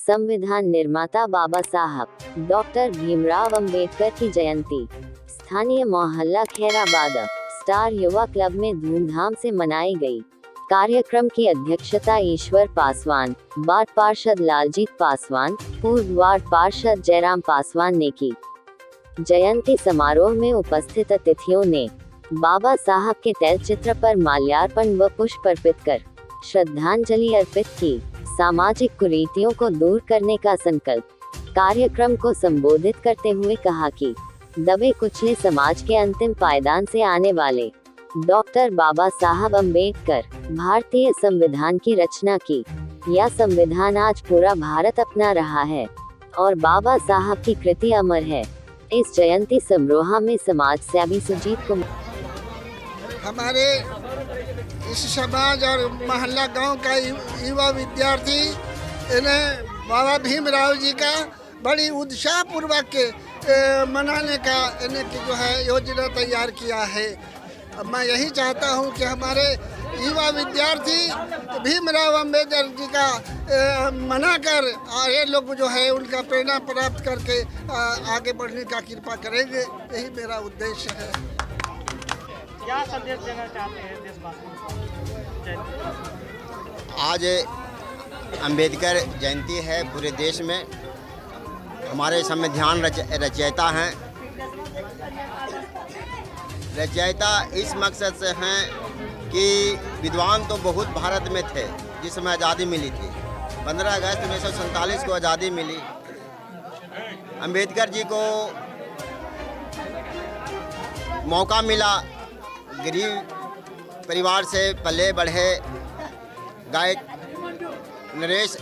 संविधान निर्माता बाबा साहब डॉक्टर भीमराव अंबेडकर की जयंती स्थानीय मोहल्ला खैराबाद स्टार युवा क्लब में धूमधाम से मनाई गई। कार्यक्रम की अध्यक्षता ईश्वर पासवान, वार्ड पार्षद लालजीत पासवान, पूर्व वार्ड पार्षद जयराम पासवान ने की। जयंती समारोह में उपस्थित अतिथियों ने बाबा साहब के तैलचित्र पर माल्यार्पण व पुष्प अर्पित कर श्रद्धांजलि अर्पित की। सामाजिक कुरीतियों को दूर करने का संकल्प। कार्यक्रम को संबोधित करते हुए कहा कि दबे कुचले समाज के अंतिम पायदान से आने वाले डॉक्टर बाबा साहब अंबेडकर भारतीय संविधान की रचना की। यह संविधान आज पूरा भारत अपना रहा है और बाबा साहब की कृति अमर है। इस जयंती समारोह में समाज सेवी सुजीत कुमार, हमारे इस समाज और मोहल्ला गांव का युवा विद्यार्थी इन्हें बाबा भीमराव जी का बड़ी उत्साह पूर्वक मनाने का इन्हें जो है योजना तैयार किया है। अब मैं यही चाहता हूं कि हमारे युवा विद्यार्थी भीमराव अंबेडकर जी का मनाकर ये लोग जो है उनका प्रेरणा प्राप्त करके आगे बढ़ने का कृपा करेंगे। यही मेरा उद्देश्य है। क्या संदेश देना चाहते हैं देशवासियों को? आज अंबेडकर जयंती है पूरे देश में। हमारे संविधान रचयिता हैं। रचयिता इस मकसद से हैं कि विद्वान तो बहुत भारत में थे जिस समय आज़ादी मिली थी। 15 अगस्त 1947 को आज़ादी मिली। अंबेडकर जी को मौका मिला, गरीब परिवार से पले बढ़े, गायक नरेश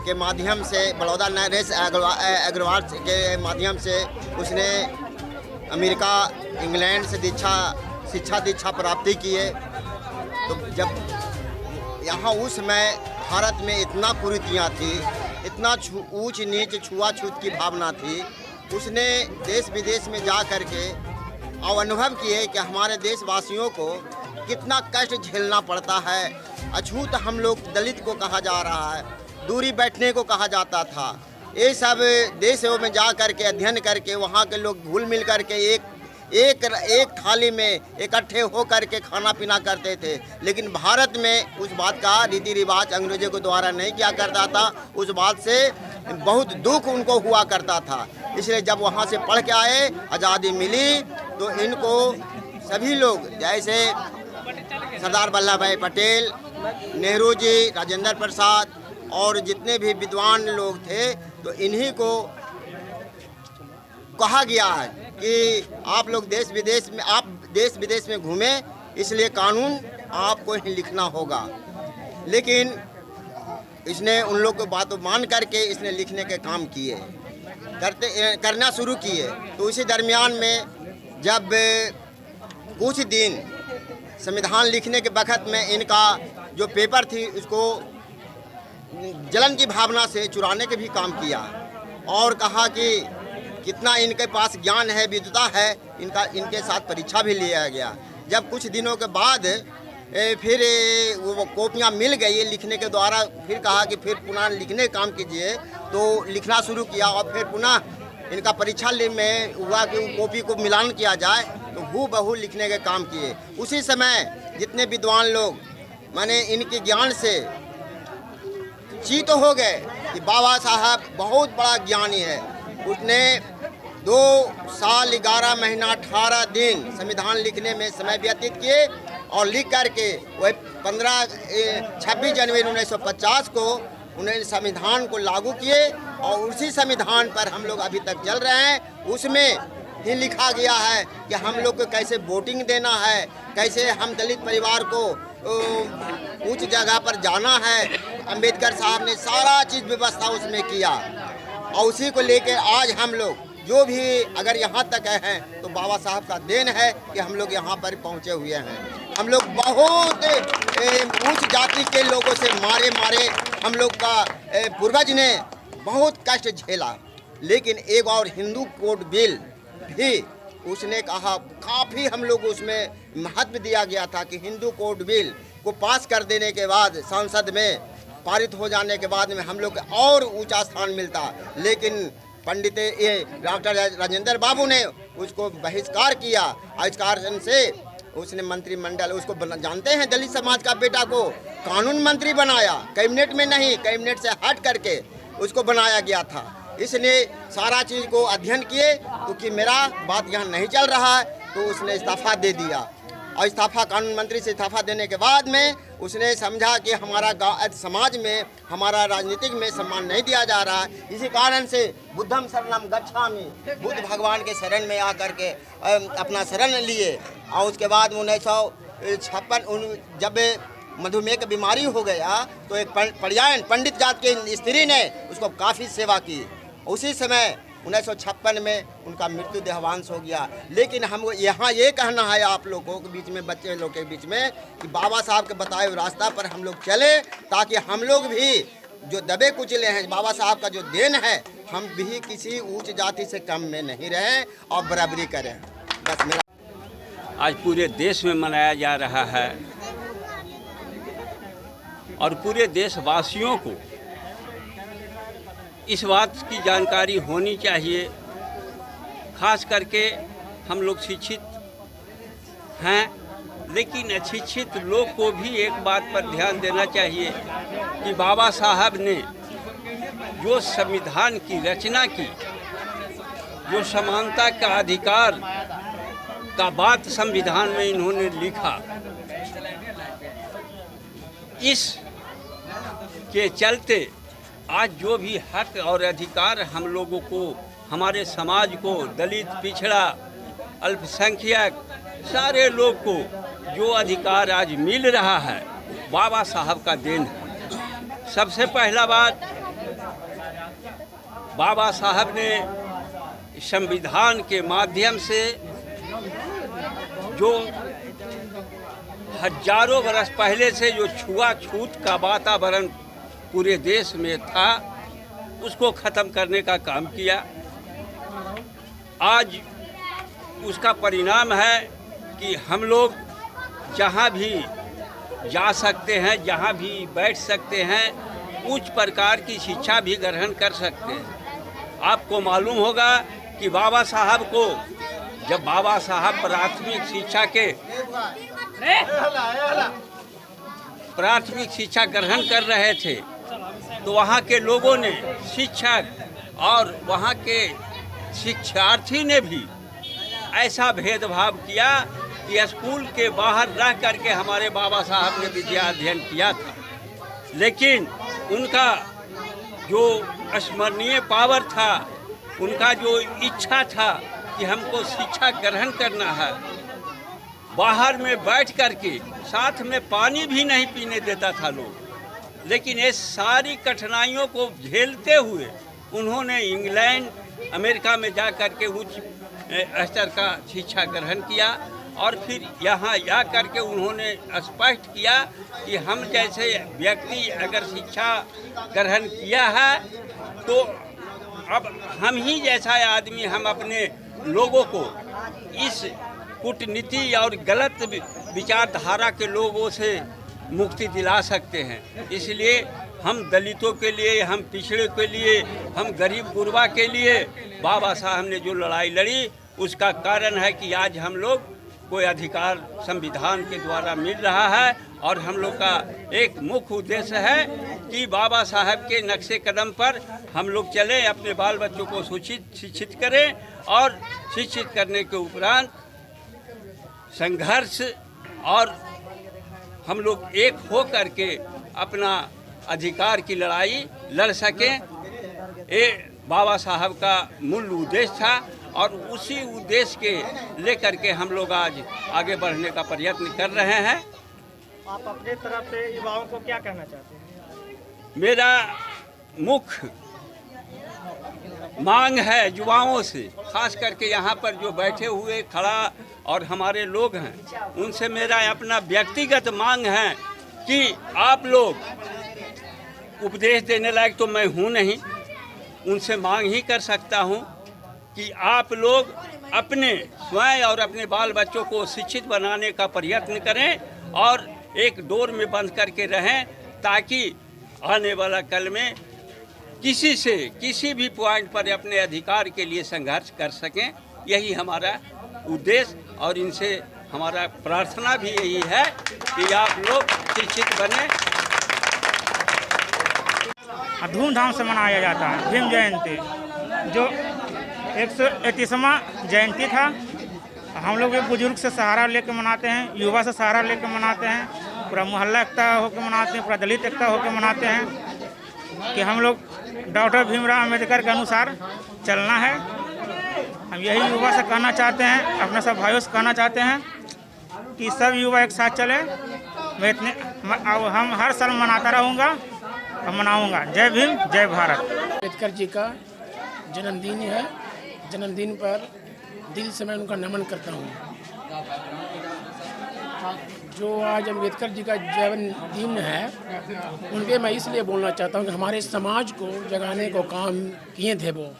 के माध्यम से, बड़ौदा नरेश अग्रवाल के माध्यम से उसने अमेरिका, इंग्लैंड से शिक्षा दीक्षा प्राप्ति किए। तो जब यहाँ उस समय भारत में इतना कुरीतियाँ थी, इतना ऊंच नीच छुआछूत की भावना थी, उसने देश विदेश में जा कर के और अनुभव किए कि हमारे देशवासियों को कितना कष्ट झेलना पड़ता है। अछूत हम लोग दलित को कहा जा रहा है, दूरी बैठने को कहा जाता था। ये सब देशों में जा कर के अध्ययन करके वहाँ के लोग घुल मिल कर के एक थाली में इकट्ठे हो कर के खाना पीना करते थे। लेकिन भारत में उस बात का रीति रिवाज अंग्रेजों के द्वारा नहीं किया करता था। उस बात से बहुत दुख उनको हुआ करता था। इसलिए जब वहाँ से पढ़ के आए, आज़ादी मिली, तो इनको सभी लोग जैसे सरदार वल्लभ भाई पटेल, नेहरू जी, राजेंद्र प्रसाद और जितने भी विद्वान लोग थे, तो इन्हीं को कहा गया है कि आप लोग देश विदेश में घूमें, इसलिए कानून आपको ही लिखना होगा। लेकिन इसने उन लोग को बातों मान करके इसने लिखने के काम किए, करना शुरू किए। तो इसी दरमियान में जब कुछ दिन संविधान लिखने के वक्त में इनका जो पेपर थी उसको जलन की भावना से चुराने के भी काम किया और कहा कि कितना इनके पास ज्ञान है, विद्वता है, इनके साथ परीक्षा भी लिया गया। जब कुछ दिनों के बाद फिर वो कॉपियाँ मिल गई लिखने के द्वारा, फिर कहा कि फिर पुनः लिखने काम कीजिए। तो लिखना शुरू किया और फिर पुनः इनका परीक्षा में हुआ कि कॉपी को मिलान किया जाए, तो हूबहू लिखने के काम किए। उसी समय जितने विद्वान लोग माने इनके ज्ञान से चीत हो गए कि बाबा साहब बहुत बड़ा ज्ञानी है। उसने 2 साल 11 महीना 18 दिन संविधान लिखने में समय व्यतीत किए और लिख करके वह 26 जनवरी 1950 को उन्होंने संविधान को लागू किए और उसी संविधान पर हम लोग अभी तक चल रहे हैं। उसमें ही लिखा गया है कि हम लोग को कैसे वोटिंग देना है, कैसे हम दलित परिवार को ऊंच जगह पर जाना है। अंबेडकर साहब ने सारा चीज़ व्यवस्था उसमें किया और उसी को लेकर आज हम लोग जो भी अगर यहाँ तक हैं तो बाबा साहब का देन है कि हम लोग यहाँ पर पहुँचे हुए हैं। हम लोग बहुत ऊंच जाति के लोगों से मारे हम लोग का पूर्वज ने बहुत कष्ट झेला। लेकिन एक और हिंदू कोड बिल भी उसने कहा, काफ़ी हम लोग उसमें महत्व दिया गया था कि हिंदू कोड बिल को पास कर देने के बाद संसद में पारित हो जाने के बाद में हम लोग को और ऊंचा स्थान मिलता, लेकिन पंडित ये डॉक्टर राजेंद्र बाबू ने उसको बहिष्कार किया और इस कारण से उसने मंत्रिमंडल उसको जानते हैं दलित समाज का बेटा को कानून मंत्री बनाया, कैबिनेट में नहीं, कैबिनेट से हट करके उसको बनाया गया था। इसलिए सारा चीज़ को अध्ययन किए क्योंकि मेरा बात यहाँ नहीं चल रहा है, तो उसने इस्तीफा दे दिया और इस्तीफा कानून मंत्री से इस्तीफा देने के बाद में उसने समझा कि हमारा गाँव समाज में हमारा राजनीतिक में सम्मान नहीं दिया जा रहा है। इसी कारण से बुद्धम शरणम गच्छामि, बुद्ध भगवान के शरण में आकर के अपना शरण लिए और उसके बाद 1956 जब मधुमेह की बीमारी हो गया तो एक पर्यायन पंडित जात की स्त्री ने उसको काफ़ी सेवा की। उसी समय 1956 में उनका मृत्यु देहांत हो गया। लेकिन हम यहाँ ये कहना है आप लोगों के बीच में, बच्चे लोग के बीच में, कि बाबा साहब के बताए हुए रास्ता पर हम लोग चले ताकि हम लोग भी जो दबे कुचले हैं, बाबा साहब का जो देन है, हम भी किसी ऊंच जाति से कम में नहीं रहें और बराबरी करें। बस मेरा आज पूरे देश में मनाया जा रहा है और पूरे देशवासियों को इस बात की जानकारी होनी चाहिए, खास करके हम लोग शिक्षित हैं, लेकिन अशिक्षित लोग को भी एक बात पर ध्यान देना चाहिए कि बाबा साहब ने जो संविधान की रचना की, जो समानता का अधिकार का बात संविधान में इन्होंने लिखा, इस के चलते आज जो भी हक और अधिकार हम लोगों को, हमारे समाज को, दलित, पिछड़ा, अल्पसंख्यक, सारे लोग को जो अधिकार आज मिल रहा है, बाबा साहब का देन है। सबसे पहला बात, बाबा साहब ने संविधान के माध्यम से जो हजारों बरस पहले से जो छुआछूत का वातावरण पूरे देश में था, उसको ख़त्म करने का काम किया। आज उसका परिणाम है कि हम लोग जहाँ भी जा सकते हैं, जहाँ भी बैठ सकते हैं, उच्च प्रकार की शिक्षा भी ग्रहण कर सकते हैं। आपको मालूम होगा कि बाबा साहब को, जब बाबा साहब प्राथमिक शिक्षा ग्रहण कर रहे थे, तो वहाँ के लोगों ने, शिक्षक और वहाँ के शिक्षार्थी ने भी ऐसा भेदभाव किया कि स्कूल के बाहर रह करके हमारे बाबा साहब ने विद्या अध्ययन किया था। लेकिन उनका जो स्मरणीय पावर था, उनका जो इच्छा था कि हमको शिक्षा ग्रहण करना है, बाहर में बैठ करके, साथ में पानी भी नहीं पीने देता था लोग, लेकिन ये सारी कठिनाइयों को झेलते हुए उन्होंने इंग्लैंड, अमेरिका में जा कर के उच्च स्तर का शिक्षा ग्रहण किया और फिर यहाँ जा कर के उन्होंने स्पष्ट किया कि हम जैसे व्यक्ति अगर शिक्षा ग्रहण किया है, तो अब हम ही जैसा आदमी हम अपने लोगों को इस कूटनीति और गलत विचारधारा के लोगों से मुक्ति दिला सकते हैं। इसलिए हम दलितों के लिए, हम पिछड़े के लिए, हम गरीब गुरबा के लिए बाबा साहब ने जो लड़ाई लड़ी, उसका कारण है कि आज हम लोग कोई अधिकार संविधान के द्वारा मिल रहा है। और हम लोग का एक मुख्य उद्देश्य है कि बाबा साहब के नक्शे कदम पर हम लोग चलें, अपने बाल बच्चों को शिक्षित करें और शिक्षित करने के उपरांत संघर्ष और हम लोग एक हो करके अपना अधिकार की लड़ाई लड़ सकें। ये बाबा साहब का मूल उद्देश्य था और उसी उद्देश्य के लेकर के हम लोग आज आगे बढ़ने का प्रयत्न कर रहे हैं। आप अपने तरफ से युवाओं को क्या कहना चाहते हैं? मेरा मुख्य मांग है युवाओं से, खास करके यहाँ पर जो बैठे हुए खड़ा और हमारे लोग हैं, उनसे मेरा अपना व्यक्तिगत मांग है कि आप लोग, उपदेश देने लायक तो मैं हूँ नहीं, उनसे मांग ही कर सकता हूँ कि आप लोग अपने स्वयं और अपने बाल बच्चों को शिक्षित बनाने का प्रयत्न करें और एक डोर में बंद करके रहें, ताकि आने वाला कल में किसी से किसी भी पॉइंट पर अपने अधिकार के लिए संघर्ष कर सकें, यही हमारा उद्देश्य। और इनसे हमारा प्रार्थना भी यही है कि आप लोग शिक्षित बने। धूमधाम से मनाया जाता है भीम जयंती, जो 131वां जयंती था। हम लोग एक बुजुर्ग से सहारा लेकर मनाते हैं, युवा से सहारा लेकर मनाते हैं, पूरा मोहल्ला एकता होकर मनाते हैं, पूरा दलित एकता होकर मनाते हैं कि हम लोग डॉक्टर भीमराव अम्बेडकर के अनुसार चलना है। हम यही युवा से कहना चाहते हैं, अपने सब भाइयों से कहना चाहते हैं कि सब युवा एक साथ चले। हम हर साल मनाता रहूँगा और मनाऊँगा। जय भीम, जय भारत। अम्बेडकर जी का जन्मदिन है। जन्मदिन पर दिल से मैं उनका नमन करता हूँ। जो आज अम्बेडकर जी का जन्मदिन है, उनके मैं इसलिए बोलना चाहता हूँ कि हमारे समाज को जगाने को काम किए थे वो।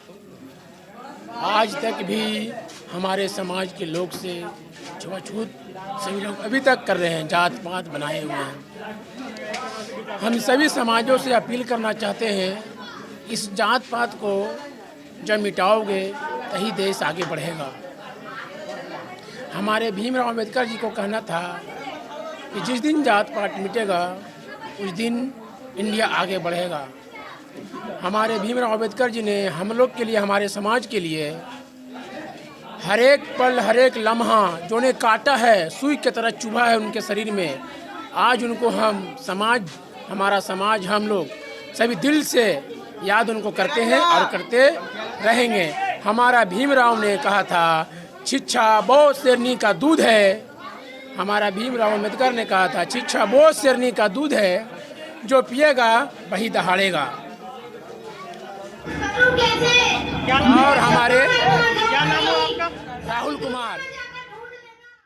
आज तक भी हमारे समाज के लोग से छुआछूत सभी लोग अभी तक कर रहे हैं, जात पात बनाए हुए हैं। हम सभी समाजों से अपील करना चाहते हैं, इस जात पात को जब मिटाओगे तही देश आगे बढ़ेगा। हमारे भीमराव अम्बेडकर जी को कहना था कि जिस दिन जात पात मिटेगा उस दिन इंडिया आगे बढ़ेगा। हमारे भीमराव अम्बेडकर जी ने हम लोग के लिए, हमारे समाज के लिए हर एक पल, हर एक लम्हा जो उन्हें काटा है, सुई की तरह चुभा है उनके शरीर में, आज उनको हम समाज, हमारा समाज, हम लोग सभी दिल से याद उनको करते हैं और करते रहेंगे। हमारा भीमराव ने कहा था, शिक्षा बहुत शेरनी का दूध है। हमारा भीमराव अम्बेडकर ने कहा था, शिक्षा बहुत शेरनी का दूध है, जो पिएगा वही दहाड़ेगा। और हमारे क्या नाम है आपका? राहुल कुमार।